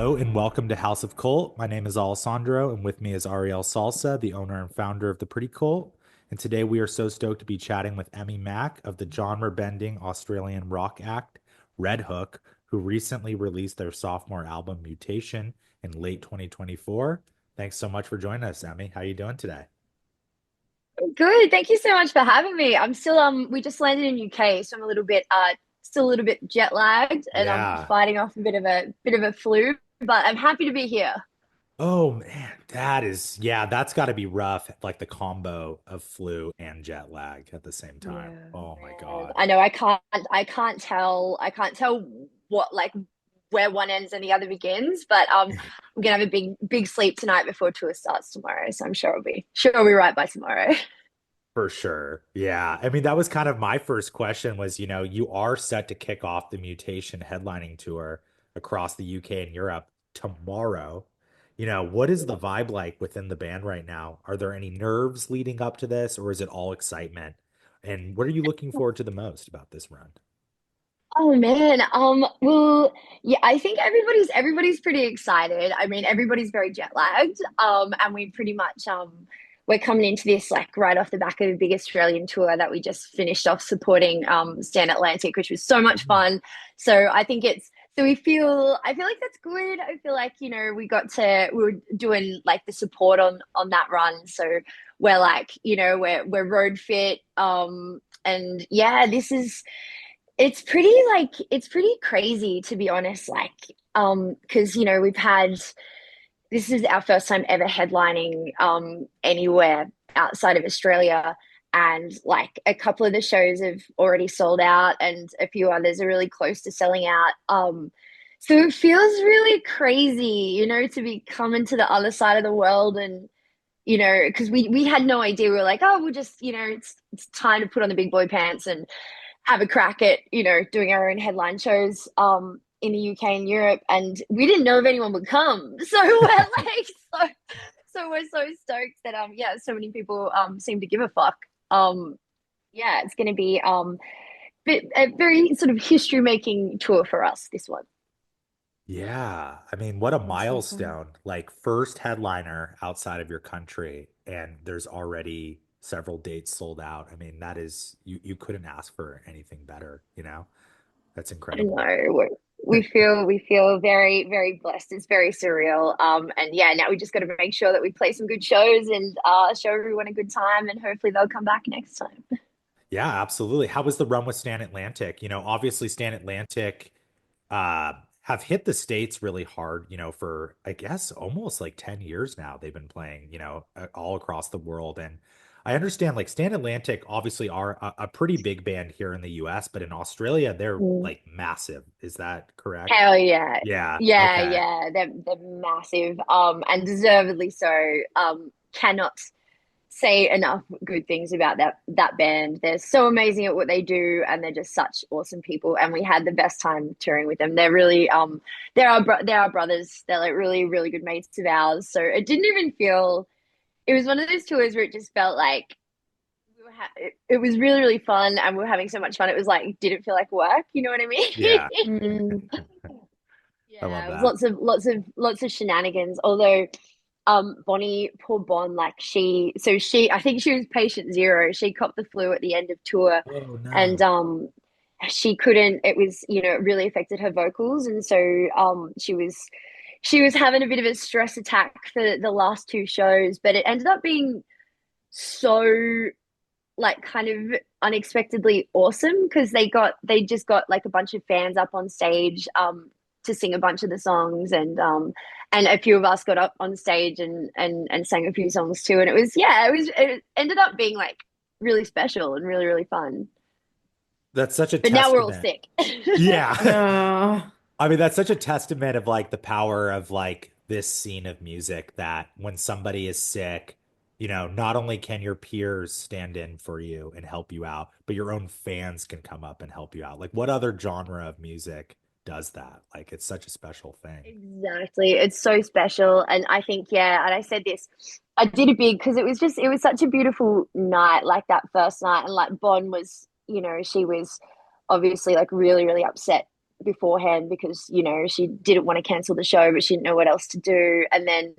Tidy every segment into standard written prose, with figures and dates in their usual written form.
Hello and welcome to House of Cult. My name is Alessandro, and with me is Ariel Salsa, the owner and founder of the Pretty Cult. And today we are so stoked to be chatting with Emmy Mack of the genre-bending Australian rock act RedHook, who recently released their sophomore album Mutation in late 2024. Thanks so much for joining us, Emmy. How you doing today? Good. Thank you so much for having me. I'm still we just landed in UK, so I'm a little bit still a little bit jet lagged and I'm Yeah. fighting off a bit of a flu, but I'm happy to be here. Oh man, that's got to be rough, like the combo of flu and jet lag at the same time. Yeah, Oh my man. God. I know I can't tell what like where one ends and the other begins, but I'm gonna have a big sleep tonight before tour starts tomorrow, so I'm sure I'll be right by tomorrow. For sure. Yeah. I mean, that was kind of my first question was, you are set to kick off the Mutation headlining tour across the UK and Europe tomorrow. What is the vibe like within the band right now? Are there any nerves leading up to this, or is it all excitement? And what are you looking forward to the most about this run? Oh man. Well, yeah, I think everybody's pretty excited. I mean, everybody's very jet lagged. And we pretty much we're coming into this like right off the back of a big Australian tour that we just finished off supporting Stand Atlantic, which was so much Mm. fun. So I think it's so I feel like that's good. I feel like, we were doing like the support on that run. So we're like, we're road fit. And yeah, it's pretty crazy to be honest, like because we've had this is our first time ever headlining anywhere outside of Australia, and like a couple of the shows have already sold out and a few others are really close to selling out. So it feels really crazy, to be coming to the other side of the world, and because we had no idea. We were like, oh, we'll just, it's time to put on the big boy pants and have a crack at, doing our own headline shows in the UK and Europe. And we didn't know if anyone would come. So we're like so we're so stoked that yeah, so many people seem to give a fuck. Yeah, it's gonna be a very sort of history making tour for us, this one. Yeah. I mean, what a It's so fun. milestone. Like first headliner outside of your country, and there's already several dates sold out. I mean, that is you couldn't ask for anything better. That's I incredible. know. We feel very, very blessed. It's very surreal. And yeah, now we just got to make sure that we play some good shows and show everyone a good time, and hopefully they'll come back next time. Yeah, absolutely. How was the run with Stan Atlantic? Obviously Stan Atlantic have hit the States really hard, for I guess almost like 10 years now. They've been playing, all across the world. And I understand like Stan Atlantic obviously are a pretty big band here in the US, but in Australia they're Mm. like massive. Is that correct? Hell yeah. Yeah. Yeah, Okay. yeah. They're massive. And deservedly so. Cannot say enough good things about that band. They're so amazing at what they do, and they're just such awesome people. And we had the best time touring with them. They're really they're our brothers. They're like really really good mates of ours. So it didn't even feel. It was one of those tours where it just felt like it was really really fun, and we were having so much fun. It was like didn't feel like work. You know what I Yeah. mean? I love Yeah, it was that. lots of shenanigans. Although Bonnie, poor Bon, like I think she was patient zero. She copped the flu at the end of tour, Oh and no. she couldn't. It was, it really affected her vocals, and so she was having a bit of a stress attack for the last two shows, but it ended up being so like kind of unexpectedly awesome because they just got like a bunch of fans up on stage to sing a bunch of the songs, and a few of us got up on stage and sang a few songs too, and it ended up being like really special and really really fun, That's such a but now we're all testament. sick. Yeah. Uh, I mean, that's such a testament of like the power of like this scene of music that when somebody is sick, not only can your peers stand in for you and help you out, but your own fans can come up and help you out. Like, what other genre of music does that? Like, it's such a special thing. Exactly. It's so special. And I think, yeah, and I said this, I did a big because it was such a beautiful night, like that first night. And like Bon was, she was obviously like really, really upset beforehand because, she didn't want to cancel the show, but she didn't know what else to do. And then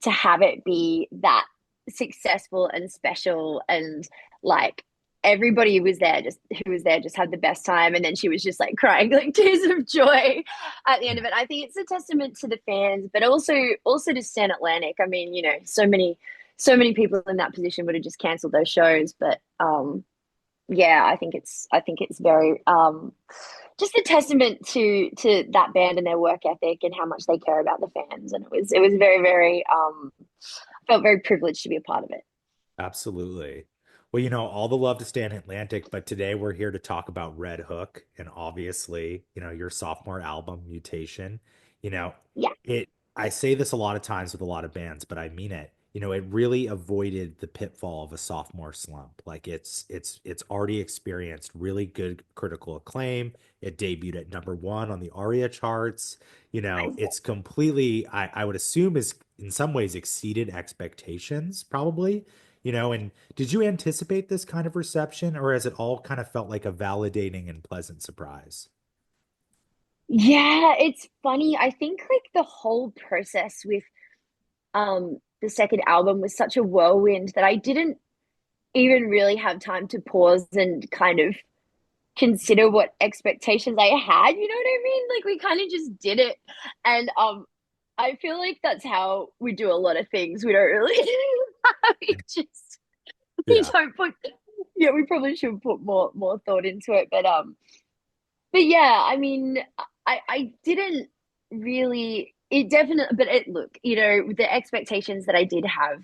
to have it be that successful and special and like everybody was there just who was there just had the best time, and then she was just like crying like tears of joy at the end of it. I think it's a testament to the fans, but also to Stan Atlantic. I mean, so many people in that position would have just canceled those shows, but yeah, I think it's very just a testament to that band and their work ethic and how much they care about the fans. And it was very, very felt very privileged to be a part of it. Absolutely. Well, all the love to Stan Atlantic, but today we're here to talk about Red Hook and obviously, your sophomore album, Mutation. You know, Yeah. I say this a lot of times with a lot of bands, but I mean it. It really avoided the pitfall of a sophomore slump. Like it's already experienced really good critical acclaim. It debuted at #1 on the ARIA charts. It's completely, I would assume is in some ways exceeded expectations, probably. And did you anticipate this kind of reception, or has it all kind of felt like a validating and pleasant surprise? Yeah, it's funny. I think like the whole process with the second album was such a whirlwind that I didn't even really have time to pause and kind of consider what expectations I had, you know what I mean? Like we kind of just did it. And I feel like that's how we do a lot of things. We don't really we just we Yeah. don't put yeah, we probably should put more thought into it. But yeah, I mean, I didn't really. It definitely, but look, the expectations that I did have.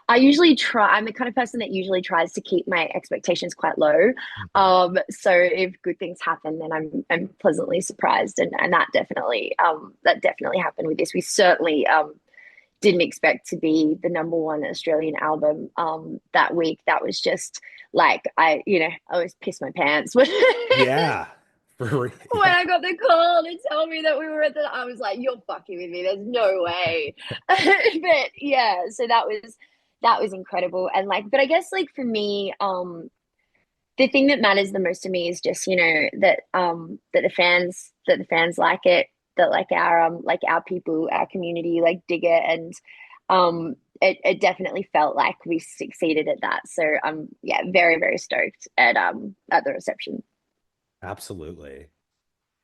I usually try. I'm the kind of person that usually tries to keep my expectations quite low. Mhm. So if good things happen, then I'm pleasantly surprised, and that definitely happened with this. We certainly didn't expect to be the #1 Australian album that week. That was just like I was pissed my pants when Yeah. when Yeah. I got the call to tell me that we were I was like, you're fucking with me. There's no way. But yeah, so that was incredible. And like, but I guess like for me, the thing that matters the most to me is just, that the fans like it, that like our people, our community like dig it. And it definitely felt like we succeeded at that. So I'm yeah, very, very stoked at the reception. Absolutely.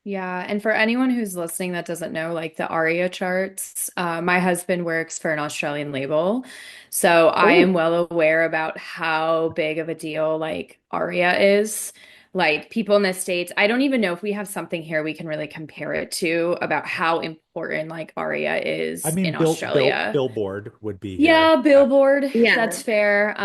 Yeah, and for anyone who's listening that doesn't know, like the ARIA charts, my husband works for an Australian label, so I am Oh, well aware about how big of a deal like ARIA is. Like people in the States, I don't even know if we have something here we can really compare it to about how important like ARIA I is mean, in Australia. Billboard would be here. Yeah, Yeah. Billboard, yeah. that's fair.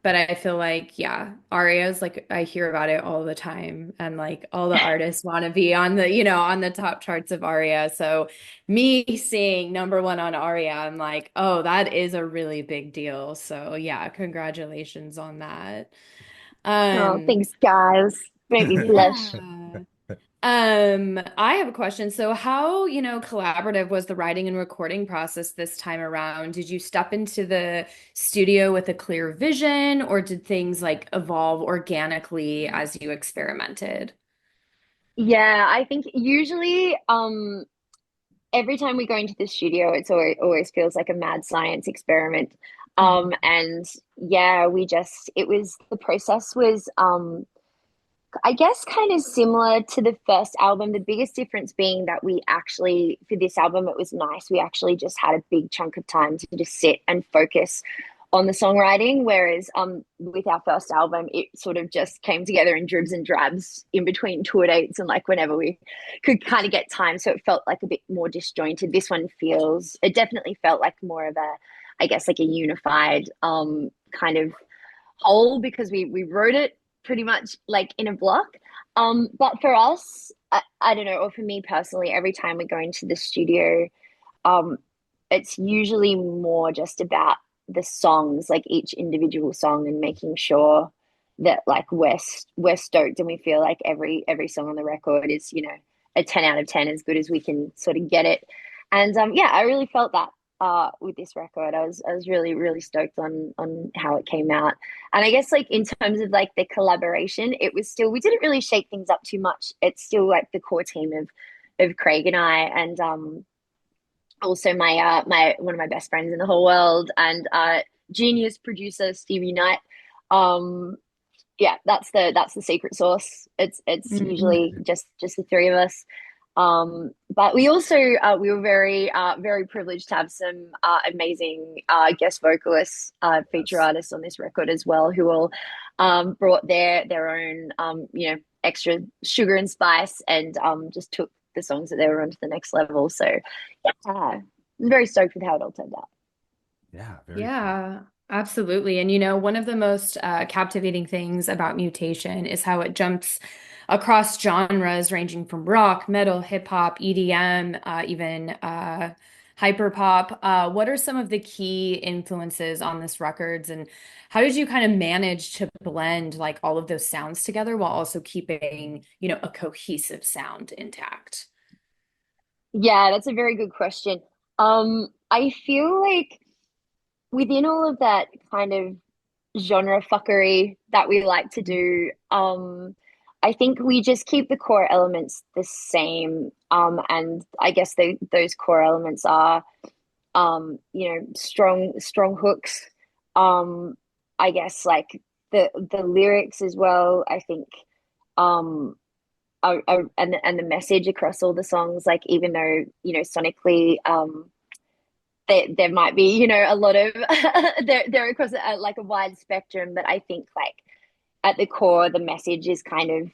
But I feel like, yeah, Aria's like I hear about it all the time, and like all the artists want to be on on the top charts of Aria. So me seeing #1 on Aria, I'm like, oh, that is a really big deal. So yeah, congratulations on that. Oh, Um, thanks, guys. Made me blush. yeah. I have a question. So how, collaborative was the writing and recording process this time around? Did you step into the studio with a clear vision, or did things like evolve organically as you experimented? Yeah, I think usually every time we go into the studio, it's always feels like a mad science experiment. Mhm. And yeah, the process was I guess kind of similar to the first album. The biggest difference being that we actually, for this album, it was nice. We actually just had a big chunk of time to just sit and focus on the songwriting. Whereas with our first album, it sort of just came together in dribs and drabs in between tour dates and like whenever we could kind of get time. So it felt like a bit more disjointed. It definitely felt like more of I guess like a unified kind of whole because we wrote it pretty much like in a block. But for us, I don't know, or for me personally, every time we go into the studio, um, it's usually more just about the songs, like each individual song, and making sure that like we're stoked and we feel like every song on the record is a 10 out of 10 as good as we can sort of get it. And yeah, I really felt that with this record. I was really really stoked on how it came out. And I guess like in terms of like the collaboration, it was still, we didn't really shake things up too much. It's still like the core team of Craig and I, and also my one of my best friends in the whole world, and genius producer Stevie Knight. Um yeah, that's the secret sauce. It's Mhm. usually just the three of us. But we also we were very privileged to have some amazing guest vocalists, feature Yes. artists on this record as well, who all brought their own extra sugar and spice, and just took the songs that they were on to the next level. So yeah, I'm very stoked with how it all turned out. Yeah, very cool. Yeah, absolutely. And one of the most captivating things about Mutation is how it jumps across genres ranging from rock, metal, hip hop, EDM, even hyperpop. What are some of the key influences on this records, and how did you kind of manage to blend like all of those sounds together while also keeping, a cohesive sound intact? Yeah, that's a very good question. I feel like within all of that kind of genre fuckery that we like to do, I think we just keep the core elements the same. And I guess those core elements are, strong hooks. Um, I guess like the lyrics as well. I think, um, and the message across all the songs. Like even though sonically, there might be a lot of they're across like a wide spectrum, but I think like at the core the message is kind of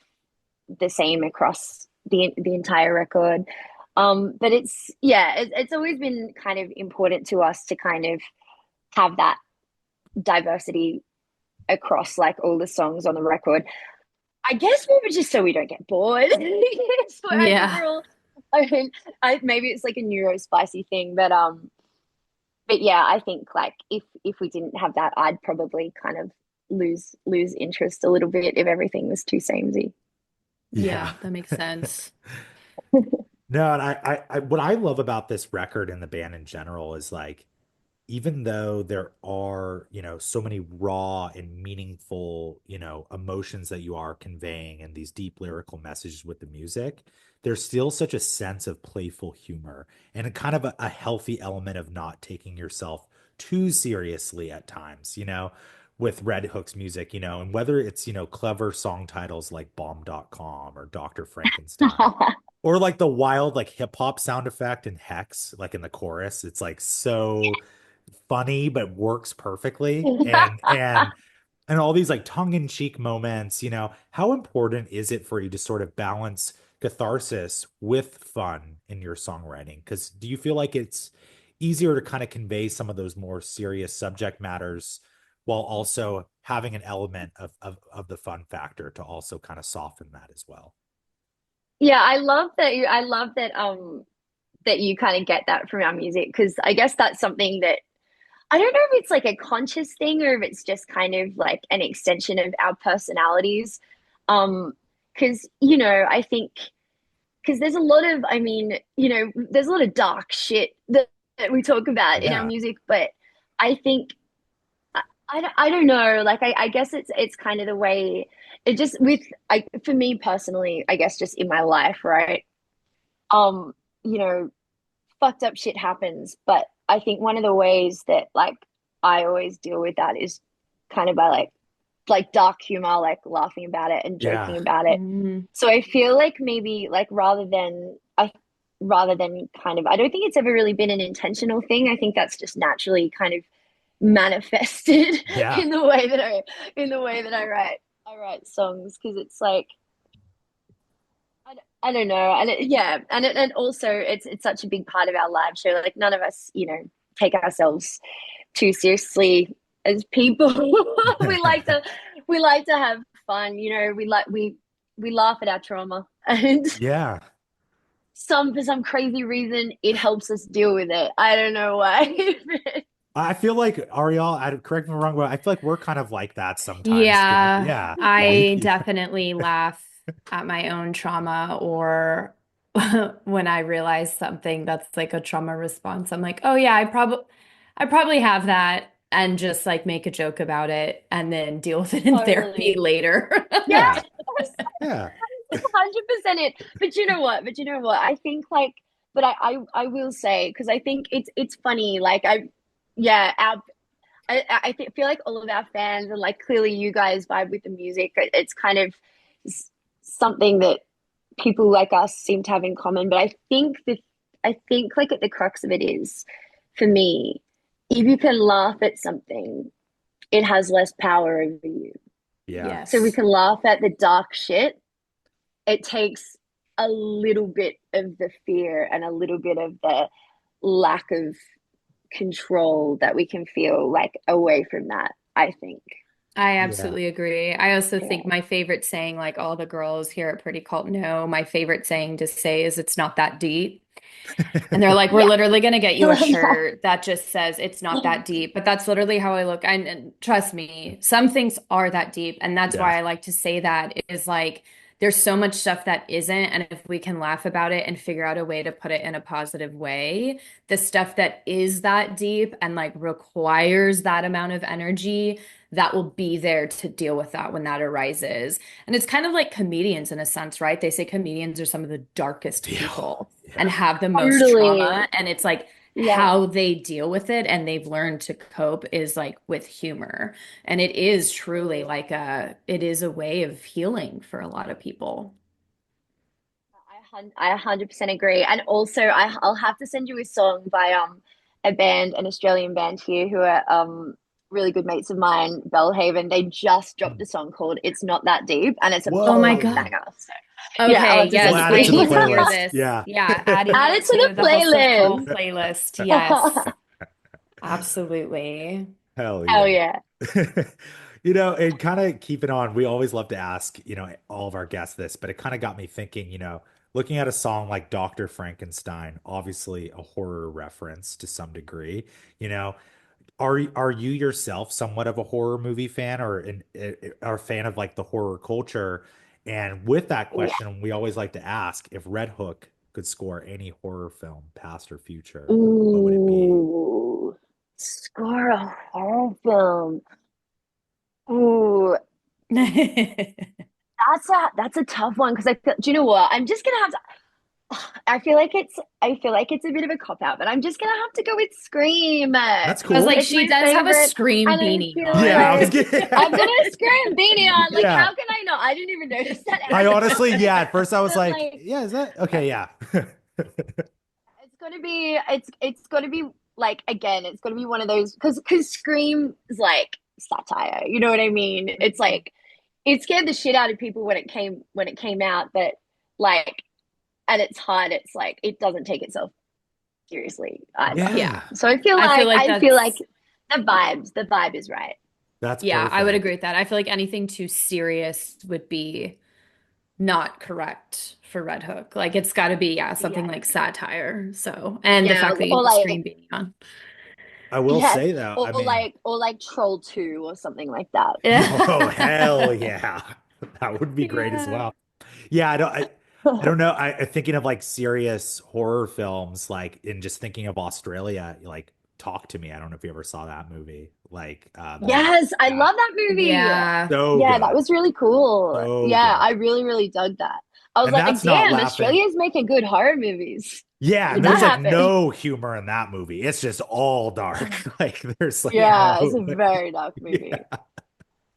the same across the entire record. But it's always been kind of important to us to kind of have that diversity across like all the songs on the record. I guess maybe just so we don't get bored. So I think Yeah. we're all, I mean, maybe it's like a neurospicy thing, but yeah, I think like if we didn't have that, I'd probably kind of lose interest a little bit if everything was too samey. Yeah. Yeah, that makes sense. No, and what I love about this record and the band in general is like, even though there are, so many raw and meaningful, emotions that you are conveying and these deep lyrical messages with the music, there's still such a sense of playful humor and a kind of a healthy element of not taking yourself too seriously at times, with RedHook's music, and whether it's, clever song titles like Bomb.com or Dr. Frankenstein, or like the wild like hip hop sound effect and Hex, like in the chorus, it's like so funny but works perfectly. And all these like tongue-in-cheek moments, how important is it for you to sort of balance catharsis with fun in your songwriting? Because do you feel like it's easier to kind of convey some of those more serious subject matters while also having an element of the fun factor to also kind of soften that as well? Yeah, I love that you kind of get that from our music, because I guess that's something that I don't know if it's like a conscious thing or if it's just kind of like an extension of our personalities. Because I think because there's a lot of, I mean, there's a lot of dark shit that we talk about in our Yeah. music, but I think I don't know. Like I guess it's kind of the way it just with I for me personally, I guess just in my life, right? Um, you know, fucked up shit happens, but I think one of the ways that like I always deal with that is kind of by like dark humor, like laughing about it and Yeah. joking about it. Mhm. So I feel like maybe like rather than kind of, I don't think it's ever really been an intentional thing. I think that's just naturally kind of manifested Yeah. in the way that I write songs, because it's like I don't know, and and also it's such a big part of our lives. So like none of us take ourselves too seriously as people. we like to we like to have fun. We laugh at our trauma, and Yeah. for some crazy reason it helps us deal with it. I don't know why. I feel like Ariel, correct me if I'm wrong, but I feel like we're kind of like that sometimes too. Yeah, Yeah. I definitely laugh at my own trauma or when I realize something that's like a trauma response, I'm like, oh yeah, I probably have that, and just like make a joke about it and then deal with it in therapy Totally. later. Yeah, Yeah. Yeah. 100% it. But you know what? But you know what? I think like, but I will say because I think it's funny. Like yeah, feel like all of our fans and like clearly you guys vibe with the music. It's kind of something that people like us seem to have in common. But I think like at the crux of it is, for me, if you can laugh at something, it has less power over you. Yeah. So we Yes. can laugh at the dark shit. It takes a little bit of the fear and a little bit of the lack of control that we can feel like away from that, I think. I Yeah. absolutely agree. I also think Yeah. my favorite saying, like all the girls here at Pretty Cult know, my favorite saying to say is it's not that deep. And they're like, we're Yeah. literally going to get I you a love that. shirt that just says it's not that deep. But that's literally how I look. And trust me, some things are that deep. And that's Yeah. why I like to say that is like, there's so much stuff that isn't. And if we can laugh about it and figure out a way to put it in a positive way, the stuff that is that deep and like requires that amount of energy, that will be there to deal with that when that arises. And it's kind of like comedians in a sense, right? They say comedians are some of the darkest Yeah. people and Yeah. have the most Totally. trauma. And it's like Yeah. how they deal with it and they've learned to cope is like with humor. And it is truly like it is a way of healing for a lot of people. I 100% agree. And also, I'll have to send you a song by a band, an Australian band here who are really good mates of mine, Bellhaven. They just dropped a song called "It's Not That Deep," and it's a Oh my fucking God. Whoa. banger. So yeah, I'll Okay, have to We'll send yes, it add to it I to the need to you. hear playlist. this. Yeah. Yeah, adding Add it it to to the the Haus of Cult playlist. playlist. Yes, absolutely. Hell Hell yeah. yeah. And kind of keep it on, we always love to ask, all of our guests this, but it kind of got me thinking, looking at a song like Dr. Frankenstein, obviously a horror reference to some degree, you know, are you yourself somewhat of a horror movie fan or a fan of like the horror culture? And with that Yeah. question, we always like to ask if Red Hook could score any horror film, past or future, what would it be? Ooh. Score a horror film. Ooh. That's a tough one because I feel, do you know what? I'm just gonna have to I feel like it's a bit of a cop out, but I'm just gonna have to go with Scream. That's I was like, cool. It's she my does have a favorite, Scream and I beanie feel Yeah, I on. was like getting. I've got a Scream beanie on. Like, Yeah. how can I not? I didn't even notice that I earlier. honestly, yeah, at first I was But like, like, yeah, is that okay? Yeah. it's gonna be like again, it's gonna be one of those because Scream is like satire. You know what I mean? It's like it scared the shit out of people when it came out, but like at its heart, it's like it doesn't take itself seriously either. Yeah. Yeah. So I feel like I feel like that's the vibe is right. That's yeah, I would agree perfect. with that. I feel like anything too serious would be not correct for Red Hook. Like it's got to be, yeah, something Yeah, like satire. So, and the yeah, fact that you or have a like Scream beanie on. I will yes, say though, I mean, or like Troll 2 or something like that. oh hell yeah. That would be great as Yeah. well. Yeah, I don't know. Thinking of like serious horror films, like in just thinking of Australia, like Talk to Me. I don't know if you ever saw that movie. Like the one, Yes, I yeah, love that movie. Yeah. so Yeah, that good. was really cool. So Yeah, good. I really, really dug that. I was And like, that's not damn, laughing. Australia's making good horror movies. Yeah, Did and that there's like happen? no humor in that movie. It's just all dark. Like there's like Yeah, it's no a very dark movie. yeah,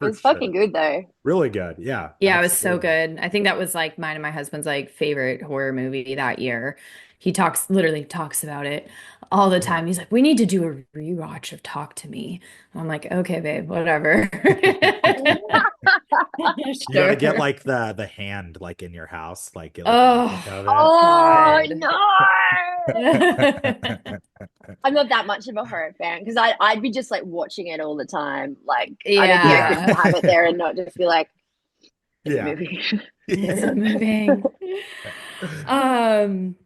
It for was fucking sure. good though. Really good. Yeah, Yeah, it was so absolutely. good. I think that was like mine and my husband's like favorite horror movie that year. He literally talks about it all the Yeah. time. He's like, we need to do a rewatch of Talk to Me. I'm like, okay, babe, whatever. You got to get Sure. like the hand like in your house, like get like a Oh, replica of Oh God. it. I'm not that much of a horror fan because I'd be just like watching it all the time. Like I don't think I could Yeah. have it there and not just be like, it's a Yeah. movie. Is Yeah. it moving? Um,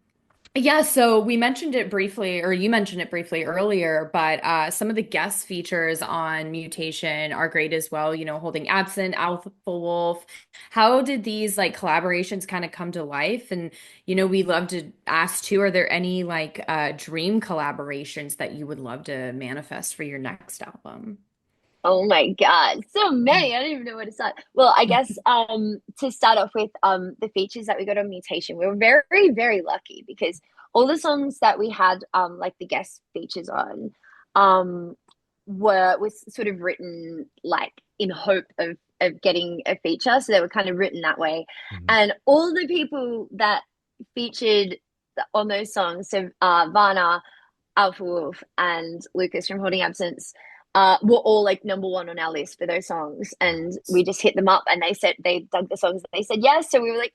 Yeah, so we mentioned it briefly, or you mentioned it briefly earlier, but some of the guest features on Mutation are great as well. Holding Absent, Alpha Wolf. How did these like collaborations kind of come to life? And we love to ask too, are there any like dream collaborations that you would love to manifest for your next album? Oh my God, so many. I don't even know where to start. Well, I guess to start off with the features that we got on Mutation, we were very, very lucky because all the songs that we had like the guest features on um was sort of written like in hope of getting a feature. So they were kind of written that way. Mhm. And all the people that featured on those songs, so Varna, Alpha Wolf, and Lucas from Holding Absence, were all like number one on our list for those songs. And we Nice. just hit them up and they said they dug the songs and they said yes. So we were like,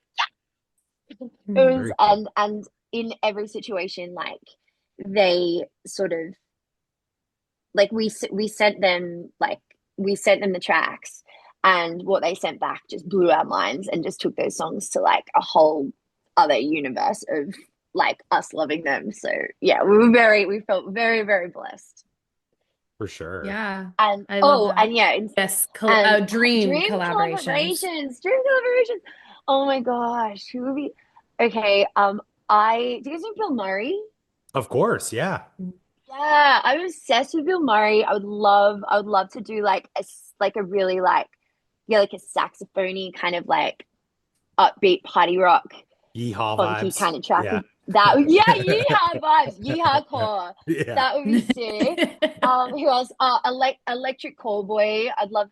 it was Very cool. and in every situation, like they sort of like we sent them the tracks and what they sent back just blew our minds and just took those songs to like a whole other universe of like us loving them. So yeah, we felt very, very blessed. For sure. Yeah, And I love oh, that. and yeah, Yes, dream collaborations. dream collaborations. Oh my gosh, who would be? Okay, I do you guys know Bill Murray? Of course, yeah. Yeah, I'm obsessed with Bill Murray. I would love to do like like a really like yeah, like a saxophony kind of like upbeat party rock, Yeehaw funky vibes. kind of track. Yeah. That would, yeah, yeehaw vibes, yeehaw core. Yeah. That would be sick. Who else? Electric Callboy. I'd love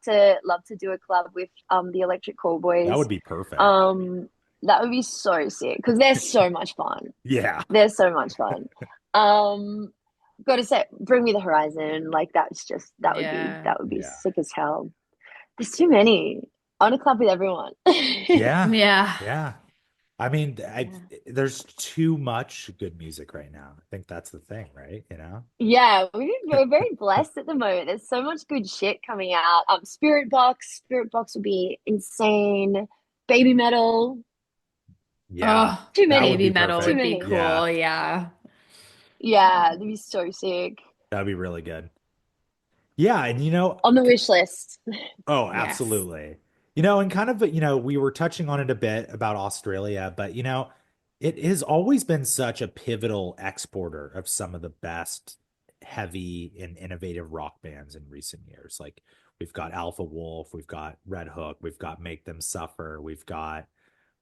to do a collab with the Electric That Callboys. would be perfect. Um, that would be so sick because they're so much fun. Yeah. They're so much fun. Um, gotta say, Bring Me the Horizon. Like that's just Yeah. that would be Yeah. sick as hell. There's too many. I want to club with everyone. Yeah. Yeah. Yeah. I mean, Yeah. there's too much good music right now. I think that's the thing, right? Yeah, we're very blessed at the moment. There's so much good shit coming out. Spirit Box would be insane. Baby Metal, Yeah. Oh, too That would many, baby be metal too would perfect. be many. Yeah. cool. Yeah. Yeah, that'd be so sick. That'd be really good. Yeah, and On the wish list. oh, Yes. absolutely. And kind of, we were touching on it a bit about Australia, but it has always been such a pivotal exporter of some of the best heavy and innovative rock bands in recent years. Like we've got Alpha Wolf, we've got Red Hook, we've got Make Them Suffer, we've got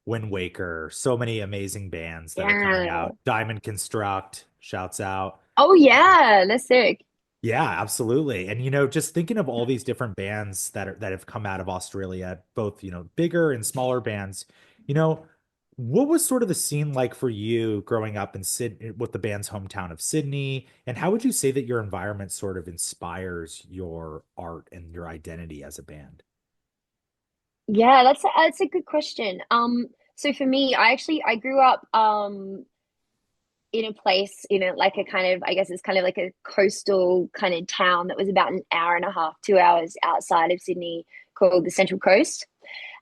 Wind Waker, so many amazing bands that are coming Yeah. out. Diamond Construct, shouts out. Oh yeah, that's sick. Yeah, absolutely. And just thinking of all these different bands that have come out of Australia, both, bigger and smaller bands, you know, what was sort of the scene like for you growing up in Sydney with the band's hometown of Sydney? And how would you say that your environment sort of inspires your art and your identity as a band? Yeah, that's a good question. So for me, I grew up in a place in a like a kind of I guess it's kind of like a coastal kind of town that was about an hour and a half, 2 hours outside of Sydney called the Central Coast.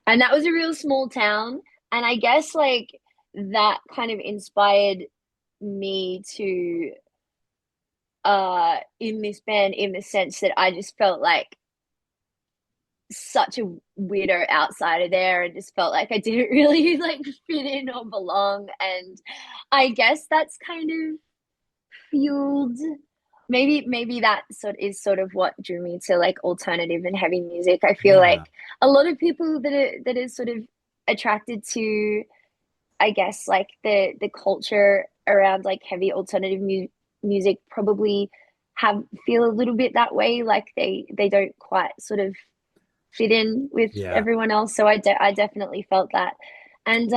And that was a real small town. And I guess like that kind of inspired me to in this band in the sense that I just felt like such a weirdo outsider there and just felt like I didn't really like fit in or belong. And I guess that's kind of fueled maybe that sort of what drew me to like alternative and heavy music. I feel Yeah. like a lot of people that are sort of attracted to I guess like the culture around like heavy alternative music probably have feel a little bit that way like they don't quite sort of fit in with Yeah. everyone else. So I definitely felt that. And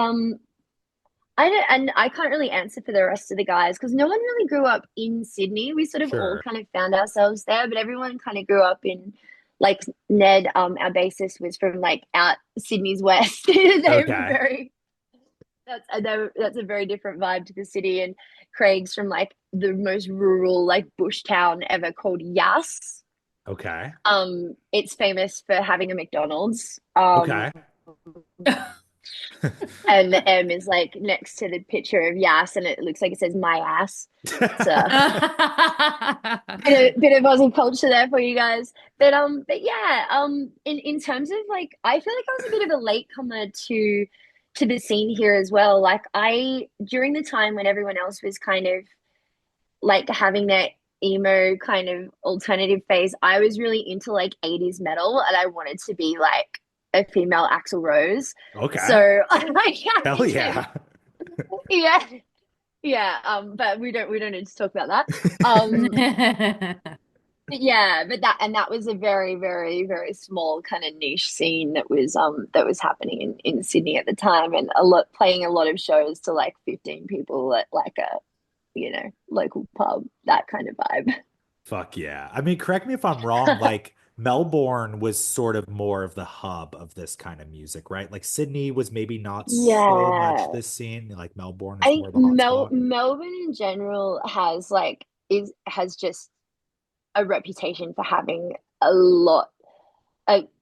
I can't really answer for the rest of the guys because no one really grew up in Sydney. We sort of all Sure. kind of found ourselves there, but everyone kind of grew up in like Ned, our bassist was from like out Sydney's west. They were Okay. very that's a very different vibe to the city. And Craig's from like the most rural like bush town ever called Yass. Okay. It's famous for having a McDonald's. Okay. And the M is like next to the picture of Yas, and it looks like it says my ass. So bit of Aussie culture there for you guys. But yeah, in terms of like, I feel like I was a bit of a latecomer to the scene here as well. Like I during the time when everyone else was kind of like having their emo kind of alternative phase, I was really into like 80s metal, and I wanted to be like a female Axl Rose. Okay. So like Hell yeah. yeah, yeah. But we don't need to talk about that. But yeah, but that was a very, very, very small kind of niche scene that was happening in Sydney at the time, and a lot playing a lot of shows to like 15 people at like a local pub, that kind of vibe. Fuck yeah. I mean, correct me if I'm wrong, like Melbourne was sort of more of the hub of this kind of music, right? Like Sydney was maybe not so much Yeah. this scene. Like Melbourne I is more think of a hotspot. Melbourne in general has just a reputation for having a lot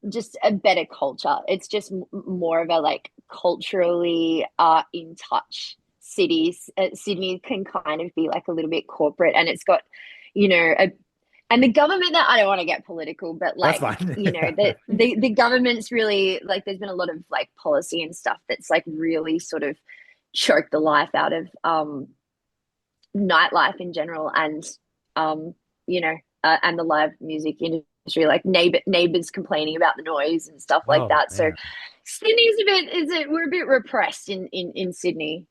just a better culture. It's just more of a like culturally in touch cities. Sydney can kind of be like a little bit corporate, and it's got, a and the government, that I don't want to get political, but That's like, fine. the government's really like there's been a lot of like policy and stuff that's like really sort of choked the life out of nightlife in general, and um and the live music industry, like neighbors complaining about the noise and stuff like Oh that. So man, Sydney's a bit is it we're a bit repressed in Sydney,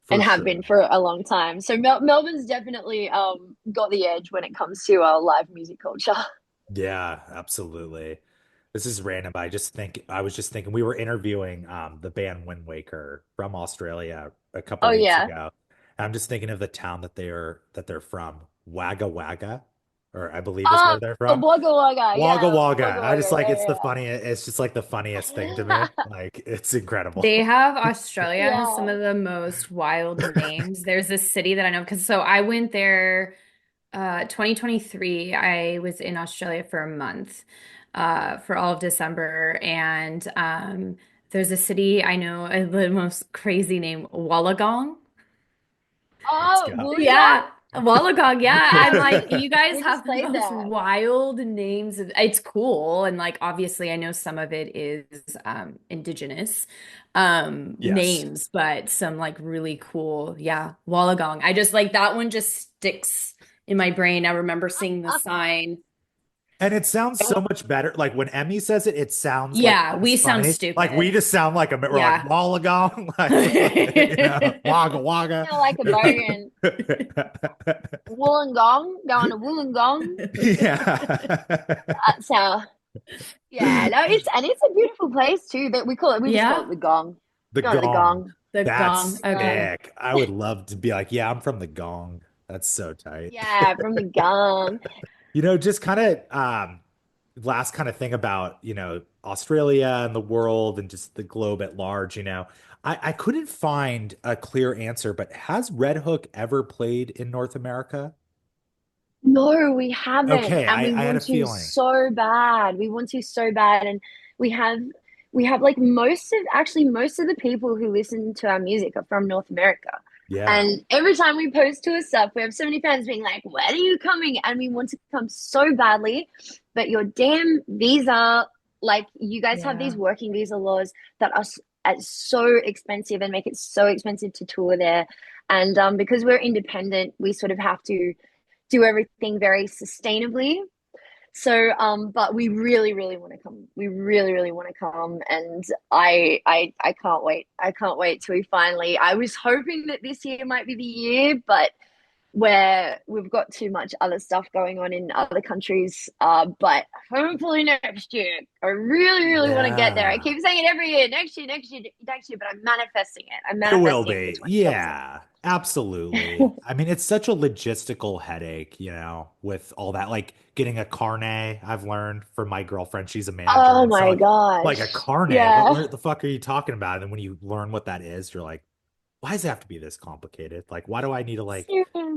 for and have been sure. for a long time. So Melbourne's definitely got the edge when it comes to live music culture. Yeah, absolutely. This is random. I was just thinking we were interviewing the band Wind Waker from Australia a couple Oh weeks yeah. ago. And I'm just thinking of the town that they're from, Wagga Wagga, or I believe is where Oh, they're from. Wagga Wagga, Wagga yeah, Wagga. Wagga I just Wagga, like it's the yeah, funniest, it's just like the funniest thing to me. yeah, Like it's incredible. They have Australia has some yeah. of the most wild names. There's this city that I know because so I went there 2023. I was in Australia for a month for all of December and there's a city I know the most crazy name Wollongong. Let's Oh, go. Wollongong. Yeah, Wollongong. Yeah, I'm like, you guys We just have the played most that. wild names. It's cool, and like obviously, I know some of it is indigenous Yes. names, but some like really cool. Yeah, Wollongong. I just like that one just sticks in my brain. I remember seeing the sign. And it sounds so much better. Like when Emmy says it, it sounds like Yeah, less we sound funny. Like we stupid. just sound like we're like Yeah. Wollongong, Wagga Wagga. Kind of like a bogan. Wollongong, going to Wollongong. Yeah. That's how. Yeah, no, it's a beautiful place too. That we just call Yeah, it the Gong. The Going to the gong. Gong. the gong. That's Okay. Gong. sick. I would love to be like, yeah, I'm from the gong. That's so tight. Yeah, from the Gong. Just kind of last kind of thing about, Australia and the world and just the globe at large, I couldn't find a clear answer, but has Red Hook ever played in North America? No, we haven't, Okay, and we I had a want to feeling. so bad. We want to so bad, and we have we have like most of the people who listen to our music are from North America. Yeah. And every time we post tour stuff, we have so many fans being like, "When are you coming?" And we want to come so badly, but your damn visa, like you guys have these Yeah. working visa laws that are so expensive and make it so expensive to tour there. And because we're independent, we sort of have to do everything very sustainably. So, but we really, really want to come. We really, really want to come, and I can't wait. I can't wait till we finally. I was hoping that this year might be the year, but where we've got too much other stuff going on in other countries. But hopefully next year. I really, really want to get there. I Yeah. keep saying it every year, next year, next year, next year, but I'm manifesting it. I'm It will manifesting it for be. 2027. Yeah, absolutely. I mean, it's such a logistical headache, with all that. Like getting a carnet, I've learned from my girlfriend. She's a manager. Oh And so my like a gosh. carnet, Yeah. what the fuck are you talking about? And then when you learn what that is, you're like, why does it have to be this complicated? Like, why do I need to like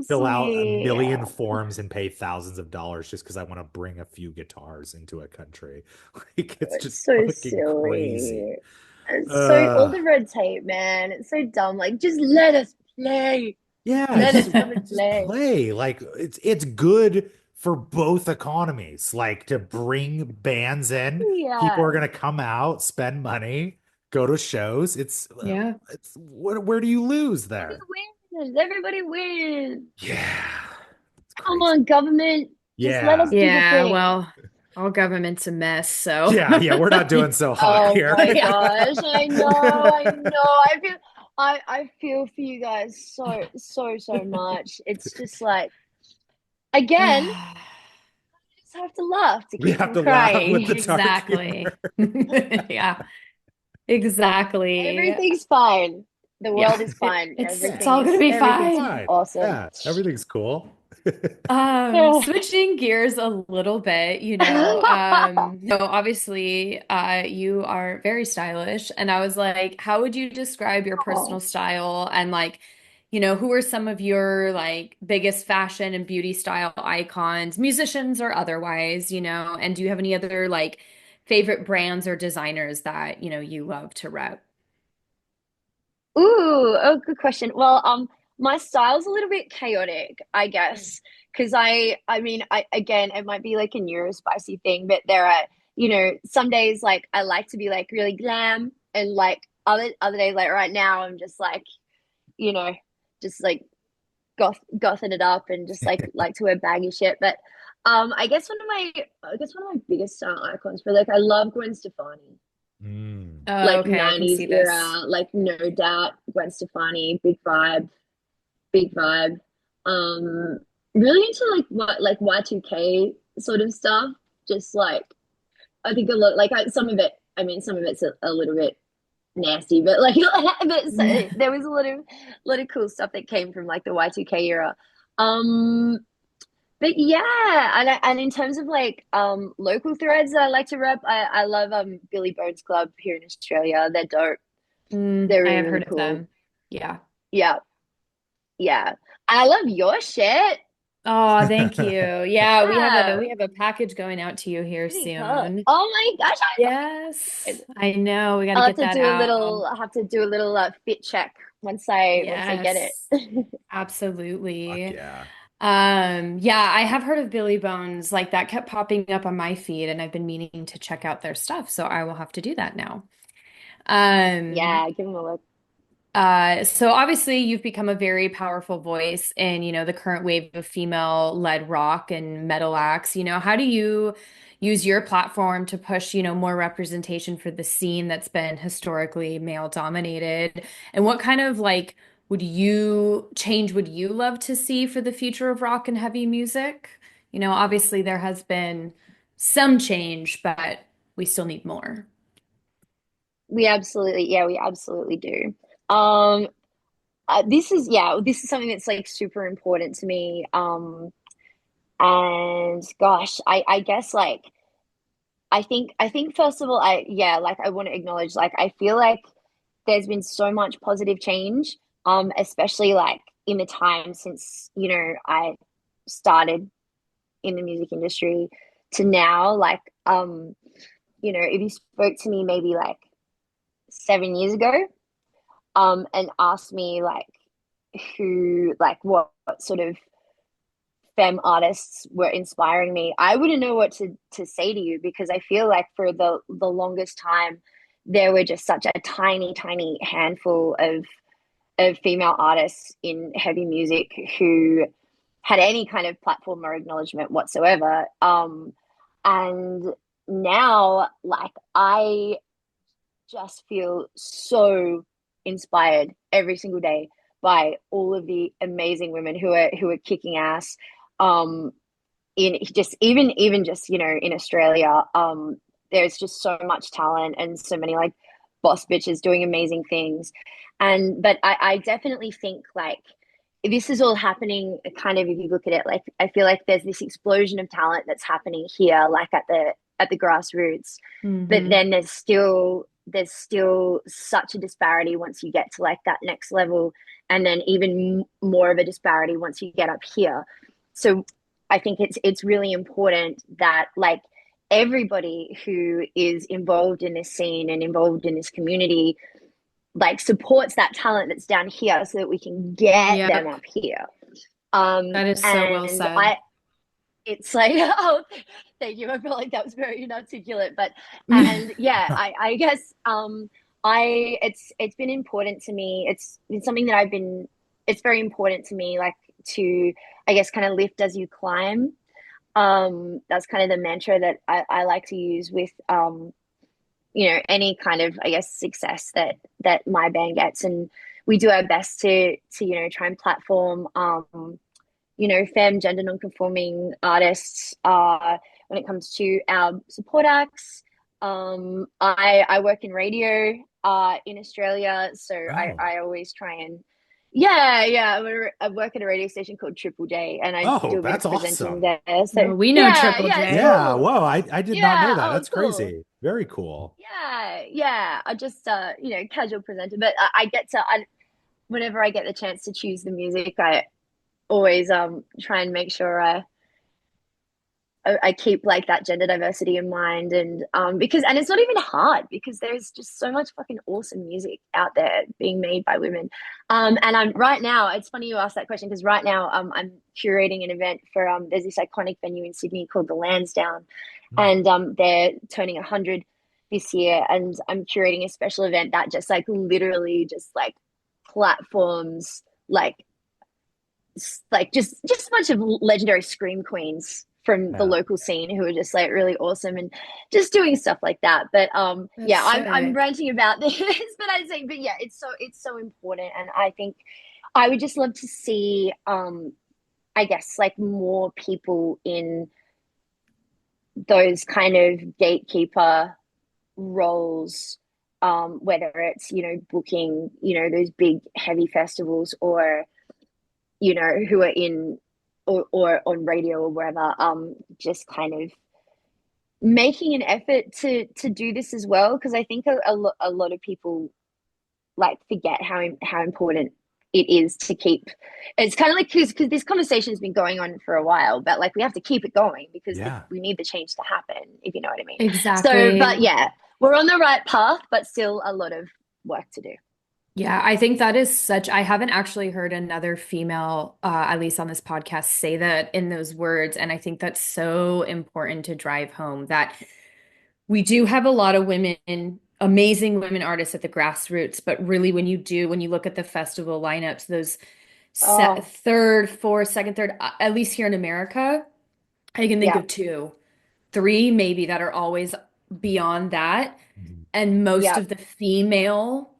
fill out a Seriously. million forms and pay thousands of dollars just because I want to bring a few guitars into a country? Like, it's It's just so fucking crazy. silly. It's so all Uh, the red tape, man. It's so dumb. Like, just let us play. yeah, Let us just come and just play. play. Like it's good for both economies. Like to bring bands in, people Yeah. are gonna come out, spend money, go to shows. Yeah. It's where do you lose Everybody there? wins. Everybody wins. Yeah, it's Come crazy. on, government. Just let us Yeah. do the Yeah, thing. well, all government's a mess, so Yeah, we're not doing so hot Oh here. my yeah. gosh. I know. I know. I feel for you guys so much. It's just like again, just have to laugh to We keep have from to laugh with crying. the dark Exactly. humor. Yeah, exactly. Everything's fine. The Yeah. world is fine. It's Yeah, all gonna be Everything's fine. fine. awesome. Yeah, everything's cool. Switching gears a little bit, obviously, you are very stylish, and I was like, how would you describe your Oh. personal style and like, who are some of your like biggest fashion and beauty style icons, musicians or otherwise, and do you have any other like favorite brands or designers that, you love to rep? Ooh, oh, good question. Well, my style's a little bit chaotic, I guess, because I mean, again, it might be like a neurospicy thing, but there are, some days like I like to be like really glam, and like other days, like right now, I'm just like, you know, just like gothing it up and just like to wear baggy shit. But I guess one of my biggest style icons, but like I love Gwen Stefani, Mm. Oh, like okay, I can 90s see this. era, like no doubt, Gwen Stefani, big vibe, big vibe. Um, really into like Y2K sort of stuff. Just like I think a lot, like some of it. I mean, some of it's a little bit nasty, but like, there was a lot of cool stuff that came from like the Y2K era. Um, but yeah, and in terms of like local threads that I like to rep, I love Billy Bones Club here in Australia. They're dope. They're I really, have really heard of cool. them. Yeah. Yeah, yeah. I love your shit. Oh, thank you. Yeah, we have a Yeah. we have a package going out to you here Really hot. soon. Oh my gosh, I'm so Yes, excited. I know. We got to I'll have get to that do a out. little I'll have to do a little fit check once I get Yes, it. Fuck absolutely. yeah. Yeah, I have heard of Billy Bones. Like that kept popping up on my feed, and I've been meaning to check out their stuff, so I will have to do that now. Um, Yeah, give them a look. so obviously you've become a very powerful voice in, the current wave of female-led rock and metal acts. How do you use your platform to push, more representation for the scene that's been historically male dominated? And what kind of like would you love to see for the future of rock and heavy music? Obviously there has been some change, but we still need more. We absolutely do. Um, this is something that's like super important to me. And gosh, I guess like I think first of all, like I want to acknowledge like I feel like there's been so much positive change, especially like in the time since, I started in the music industry to now. Like, if you spoke to me maybe like 7 years ago, and asked me like what sort of femme artists were inspiring me, I wouldn't know what to say to you, because I feel like for the longest time there were just such a tiny handful of female artists in heavy music who had any kind of platform or acknowledgement whatsoever. And now, like, I just feel so inspired every single day by all of the amazing women who are kicking ass, um in just even just in Australia. There's just so much talent and so many like boss bitches doing amazing things. And but I definitely think like this is all happening kind of, if you look at it, like I feel like there's this explosion of talent that's happening here, like at the grassroots. But Hmm. then there's still such a disparity once you get to like that next level, and then even more of a disparity once you get up here. So I think it's really important that like everybody who is involved in this scene and involved in this community like supports that talent that's down here so that we can get them Yep. up here. That is so well And said. it's like, oh, thank you. I feel like that was very inarticulate, but and yeah, I guess it's been important to me. It's been something that it's very important to me, like to I guess kind of lift as you climb. That's kind of the mantra that I like to use with any kind of I guess success that my band gets, and we do our best to try and platform femme, gender non-conforming artists when it comes to our support acts. I work in radio in Australia, so Oh. I always try and yeah. I work at a radio station called Triple J, and I Oh, do a bit that's of presenting awesome. there. So No, we know yeah, Triple yeah, it's J. Yeah, cool. whoa, I did not know Yeah, that. oh, That's cool. crazy. Very cool. Yeah, yeah. I just casual presenter, but I get to whenever I get the chance to choose the music, I always try and make sure I keep like that gender diversity in mind, and because and it's not even hard because there's just so much fucking awesome music out there being made by women. And I'm right now, it's funny you asked that question because right now I'm curating an event for there's this iconic venue in Sydney called the Lansdowne, Hmm. and they're turning 100 this year, and I'm curating a special event that just like literally just like platforms like just a bunch of legendary scream queens from the Yeah. local scene who are just like really awesome and just doing stuff like that. But That's yeah, I'm sick. ranting about this, but I say, but yeah, it's so important, and I think I would just love to see I guess like more people in those kind of gatekeeper roles, whether it's booking those big heavy festivals or who are in or on radio or wherever, just kind of making an effort to do this as well. Because I think a lot of people like forget how important it is to keep. It's kind of like because this conversation has been going on for a while, but like we have to keep it going because Yeah. we need the change to happen, if you know what I mean. So, but Exactly. yeah, we're on the right path, but still a lot of work to do. Yeah, I think that is such, I haven't actually heard another female, at least on this podcast, say that in those words. And I think that's so important to drive home that we do have a lot of women, amazing women artists at the grassroots, but really when you look at the festival lineups, those Oh, third, fourth, second, third, at least here in America, I can think yeah, of two, three maybe that are always beyond that. Mhm. And most yeah. of the female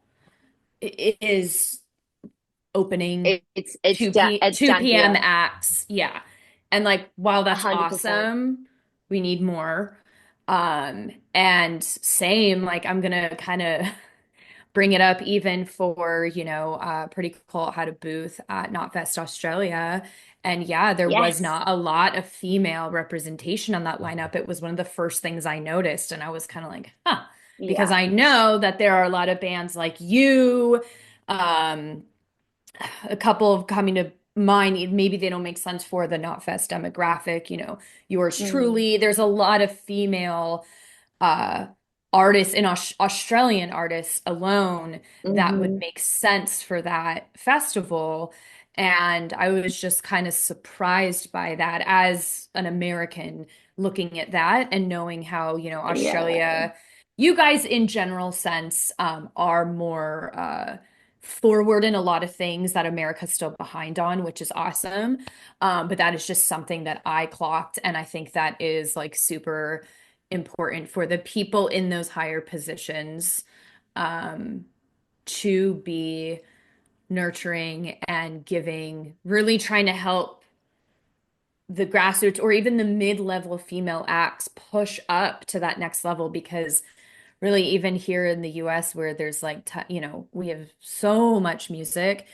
is opening It's 2 down p.m. here, acts. Yeah. And like while that's 100%. awesome, we need more. And same, like I'm gonna kind of bring it up even for, Pretty Cool had a booth at Knotfest Australia. And yeah, there was Yes. not a lot of female representation on that lineup. It was one of the first things I noticed. And I was kind of like, huh, because Yeah. I know that there are a lot of bands like you, um, a couple of coming to mind, maybe they don't make sense for the Knotfest demographic, yours Mm. truly. There's a lot of female uh artists in Australian artists alone that would Hmm. make sense for that festival. And I was just kind of surprised by that as an American looking at that and knowing how, Yeah. Australia, you guys in general sense, are more forward in a lot of things that America's still behind on, which is awesome. But that is just something that I clocked. And I think that is like super important for the people in those higher positions um, to be nurturing and giving, really trying to help the grassroots or even the mid-level female acts push up to that next level because really even here in the US where there's like we have so much music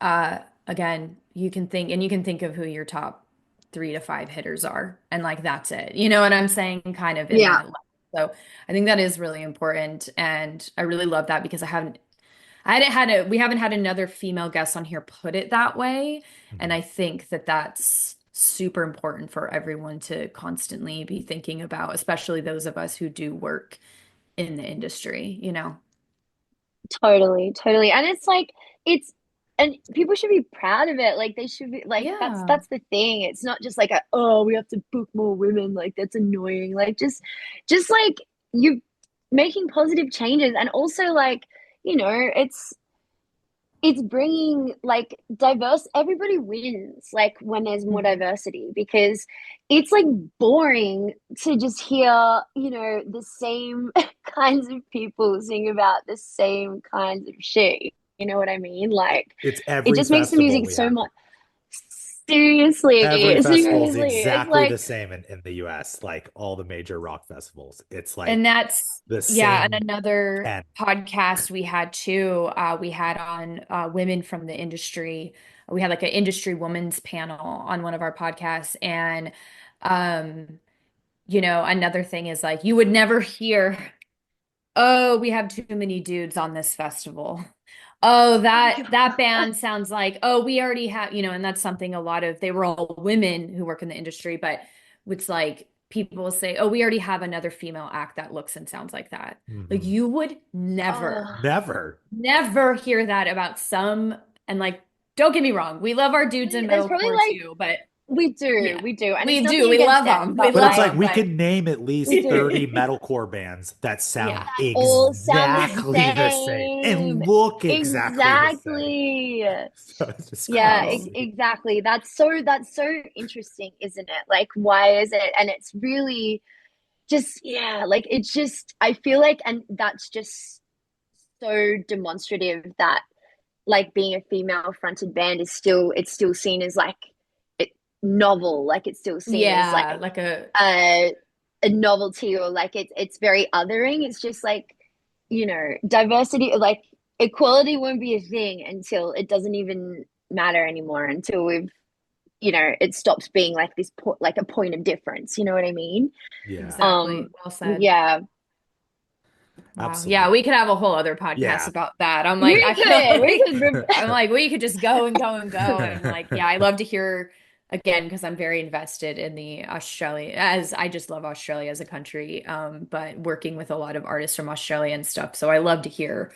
uh again you can think of who your top 3 to 5 hitters are and like that's it, you know what I'm saying, kind of in Yeah. that level. So I think that is really important and I really love that because I hadn't had a we haven't had another female guest on here put it that way, and Mhm. I think that that's super important for everyone to constantly be thinking about, especially those of us who do work in the industry, you know? Totally, totally. And it's like it's and people should be proud of it. Like they should be like Yeah. that's the thing. It's not just like a, oh, we have to book more women. Like that's annoying. Like just like you making positive changes and also like, it's bringing like diverse, everybody wins like when there's more Mhm. diversity, because it's like boring to just hear, the same kinds of people sing about the same kinds of shit. You know what I mean? Like It's it every just makes the festival music we so have. much. Every Seriously, festival is seriously. It's exactly like, the same in the US, like all the major rock festivals. It's And like that's, the yeah, and same another 10. podcast we had too, we had on women from the industry. We had like an industry women's panel on one of our podcasts. And, um, another thing is like you would never hear, oh, we have too many dudes on this festival. Oh, that band sounds like, oh, we already have, and that's something a lot of, they were all women who work in the industry, but it's like people will say, oh, we already have another female act that looks and sounds like that. Like Mhm. you would oh, Never. never hear that about some, and like, don't get me wrong, we love our dudes in there's probably metalcore like, too, but we yeah, we do. And it's we do. nothing We against love them, them. We but But love it's like like, them, we but could name at we least do. 30 metalcore bands that sound yeah. All sound the exactly the same same. and look exactly the same. Exactly. So it's just Yeah, Oh. crazy. exactly. That's so interesting, isn't it? Like, why is it? And it's really just, yeah, like it's just, I feel like, and that's just so demonstrative that like being a female fronted band is still, it's still seen as like it, novel, like it's still seen as like Yeah, like a a a novelty, or like it's very othering. It's just like, diversity, like equality won't be a thing until it doesn't even matter anymore, until it stops being like this like a point of difference. You know what I mean? Yeah, exactly. Well said. Yeah, Wow. Yeah, we absolutely. could have a whole other podcast Yeah. about that. I'm like, we I feel could, we like could. I'm like, we could just go and go and go. And like, yeah, I love to hear again because I'm very invested in the Australia, as I just love Australia as a country. But working with a lot of artists from Australia and stuff. So I love to hear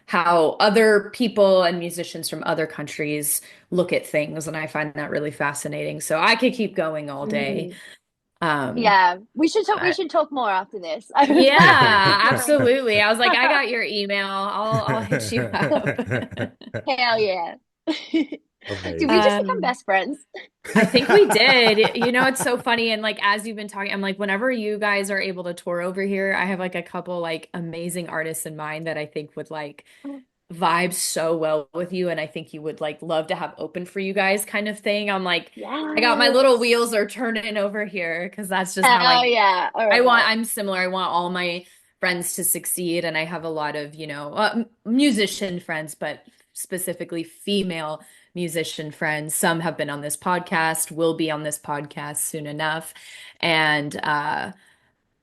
how other people and musicians from other countries look at things. And I find that really fascinating. So I could keep going all day. Mhm. Um, Yeah, we should talk. We but should talk more after this. I would love to. yeah, absolutely. I was like, I got your email. I'll hit you up. Hell yeah. Did we Amazing. just become Um, best friends? I think we did. It's so funny. And like as you've been talking, I'm like, whenever you guys are able to tour over here, I have like a couple like amazing artists in mind that I think would like vibe so well with you. And I think you would like love to have open for you guys kind of thing. I'm like, I got my little Yes. wheels are turning over here because that's just how Hell yeah. All right. I'm similar. I want all my friends to succeed. And I have a lot of, musician friends, but specifically female musician friends. Some have been on this podcast, will be on this podcast soon enough. And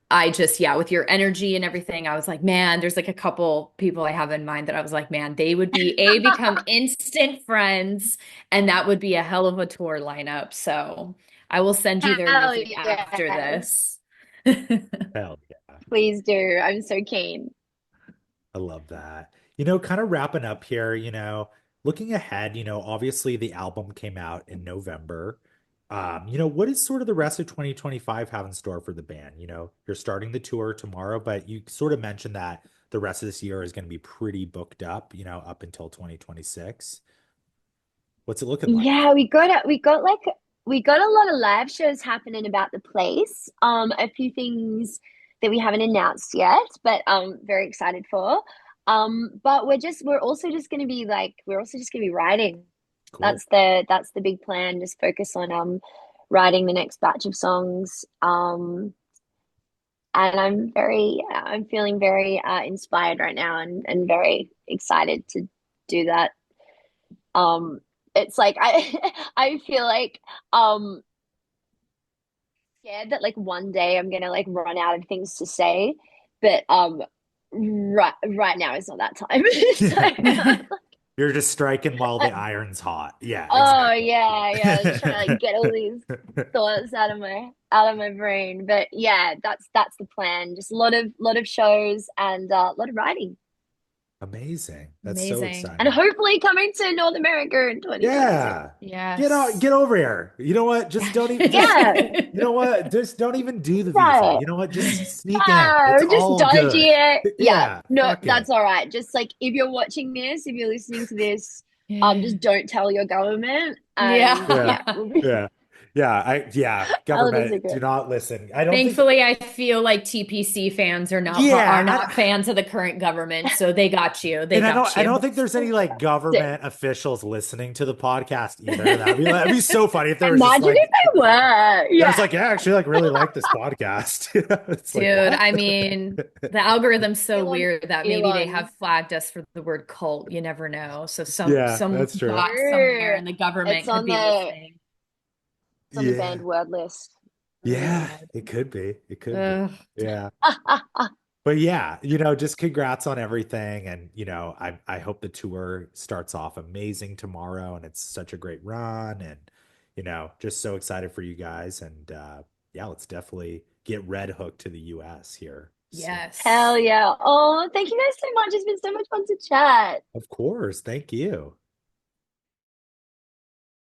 I just, yeah, with your energy and everything, I was like, man, there's like a couple people I have in mind that I was like, man, they would become instant friends, and that would be a hell of a tour lineup. So I will send you their Hell music after yes. this. Hell yeah. Please do. I'm so keen. I love that. Kind of wrapping up here, looking ahead, obviously the album came out in November. What is sort of the rest of 2025 have in store for the band? You're starting the tour tomorrow, but you sort of mentioned that the rest of this year is going to be pretty booked up, up until 2026. What's it looking like? Yeah, we got a lot of live shows happening about the place. A few things that we haven't announced yet, but very excited for. But we're also just gonna be like, we're also just gonna be writing. Cool. That's the big plan. Just focus on writing the next batch of songs. And I'm feeling very inspired right now, and very excited to do that. Um, it's like I feel like scared that like one day I'm gonna like run out of things to say, but right now is not that time. So You're just striking while the iron's hot. Yeah, Oh yeah, yeah. Just trying to like get all these exactly. thoughts out of my brain. But yeah, that's the plan. Just a lot of shows and a lot of writing. Amazing. That's so Amazing. And exciting. hopefully coming to North America in 2026. Yeah. Yes. Get over here. You know what? Just don't even Yeah, you know what? Just don't even do the visa. right. You know what? Just sneak in. It's No, just all dodge good. it. Yeah, Yeah, no, fuck it. that's all right. Just like if you're watching this, if you're listening to this, Yeah. just don't tell your government. And Yeah. yeah, Yeah. we'll be Yeah, a little government, do secret. not listen. I don't think Thankfully, I feel like TPC fans are yeah, not fans of the current government, so they got you. They and got I you. don't think there's any like Sick. government officials listening to the podcast either. That'd be so funny if there was just Imagine if like they were. there's Yeah. like, yeah, I actually like really like this podcast. It's like, Dude, what? I mean, the algorithm's so Elon, weird that maybe they have Elon. flagged us for the word cult. You never know. So Yeah, some that's true. bot somewhere True. in the It's government could on be the listening. it's on the Yeah. banned word list. Oh Yeah, God. it could be. It could be. Ugh. Yeah. But yeah, just congrats on everything. And, I hope the tour starts off amazing tomorrow and it's such a great run. And, just so excited for you guys. And yeah, let's definitely get Red Hook to the US here soon. Yes. Hell yeah. Oh, thank you guys so much. It's been so much fun to chat. Of course. Thank you.